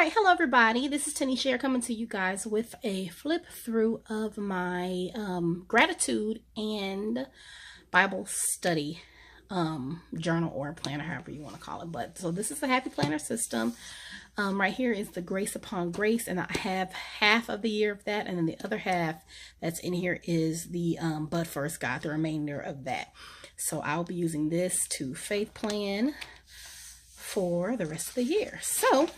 right, hello everybody. This is Tanisha coming to you guys with a flip through of my gratitude and Bible study journal or planner, however you want to call it. But so this is the Happy Planner system. Right here is the Grace Upon Grace, and I have half of the year of that, and then the other half that's in here is the But First God, the remainder of that. So I'll be using this to faith plan for the rest of the year. So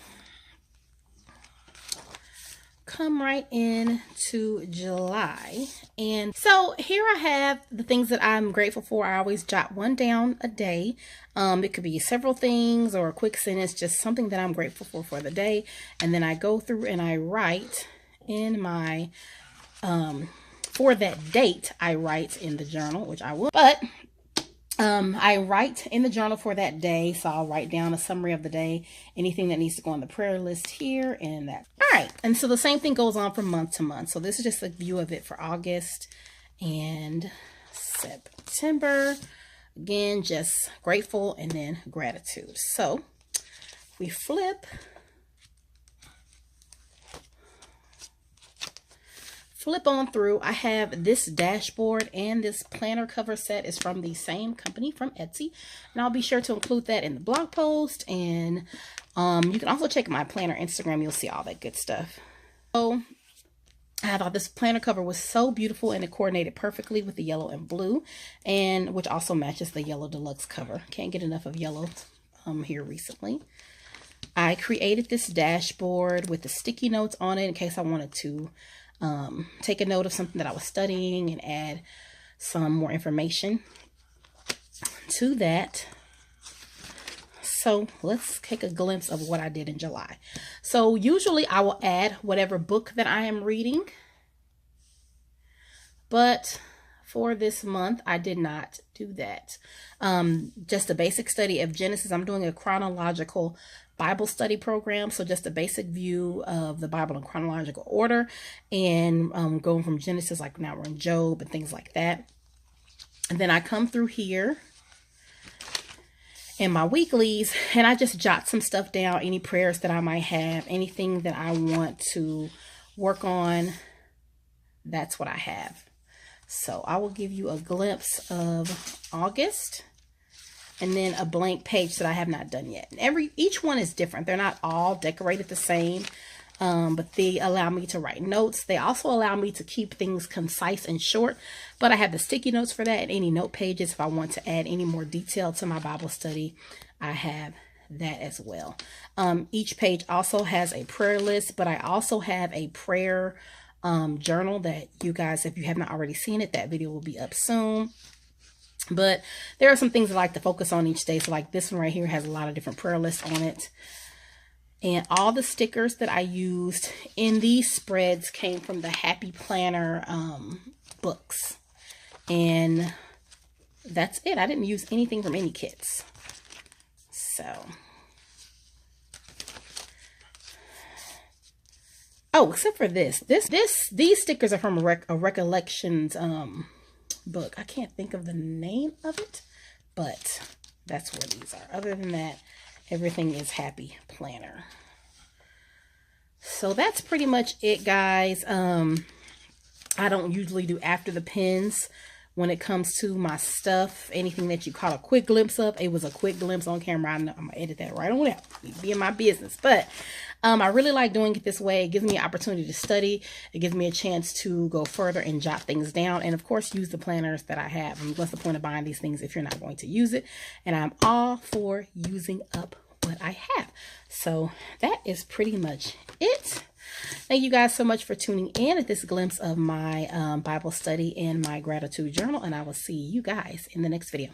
come right in to July, and so here I have the things that I'm grateful for. I always jot one down a day. It could be several things or a quick sentence, just something that I'm grateful for the day, and then I go through and I write in my for that date. I write in the journal, which I will, but I write in the journal for that day. So I'll write down a summary of the day, anything that needs to go on the prayer list here and that. All right. And so the same thing goes on from month to month. So this is just a view of it for August and September. Again, just grateful and then gratitude. So we flip on through. I have this dashboard, and this planner cover set is from the same company, from Etsy, and I'll be sure to include that in the blog post. And you can also check my planner Instagram. You'll see all that good stuff. So I thought this planner cover was so beautiful, and it coordinated perfectly with the yellow and blue, and which also matches the yellow deluxe cover. Can't get enough of yellow here recently. I created this dashboard with the sticky notes on it in case I wanted to take a note of something that I was studying and add some more information to that. So let's take a glimpse of what I did in July. So usually I will add whatever book that I am reading, but for this month I did not do that. Just a basic study of Genesis. I'm doing a chronological Bible study program, so just a basic view of the Bible in chronological order, and going from Genesis, like now we're in Job and things like that. And then I come through here in my weeklies, and I just jot some stuff down, any prayers that I might have, anything that I want to work on. That's what I have. So I will give you a glimpse of August, and then a blank page that I have not done yet. Each one is different. They're not all decorated the same, but they allow me to write notes. They also allow me to keep things concise and short, but I have the sticky notes for that, and any note pages if I want to add any more detail to my Bible study, I have that as well. Each page also has a prayer list, but I also have a prayer journal that you guys, if you have not already seen it, that video will be up soon. But there are some things I like to focus on each day. So like this one right here has a lot of different prayer lists on it. And all the stickers that I used in these spreads came from the Happy Planner books. And that's it. I didn't use anything from any kits. So. Oh, except for this. These stickers are from a Recollections book. I can't think of the name of it, but that's where these are. Other than that, everything is Happy Planner. So that's pretty much it, guys. I don't usually do after the pins when it comes to my stuff. Anything that you caught a quick glimpse of, it was a quick glimpse on camera. I know I'm gonna edit that right on out. Be in my business. But I really like doing it this way. It gives me an opportunity to study. It gives me a chance to go further and jot things down, and of course use the planners that I have. And what's the point of buying these things if you're not going to use it? And I'm all for using up what I have. So that is pretty much it. Thank you guys so much for tuning in at this glimpse of my Bible study and my gratitude journal, and I will see you guys in the next video.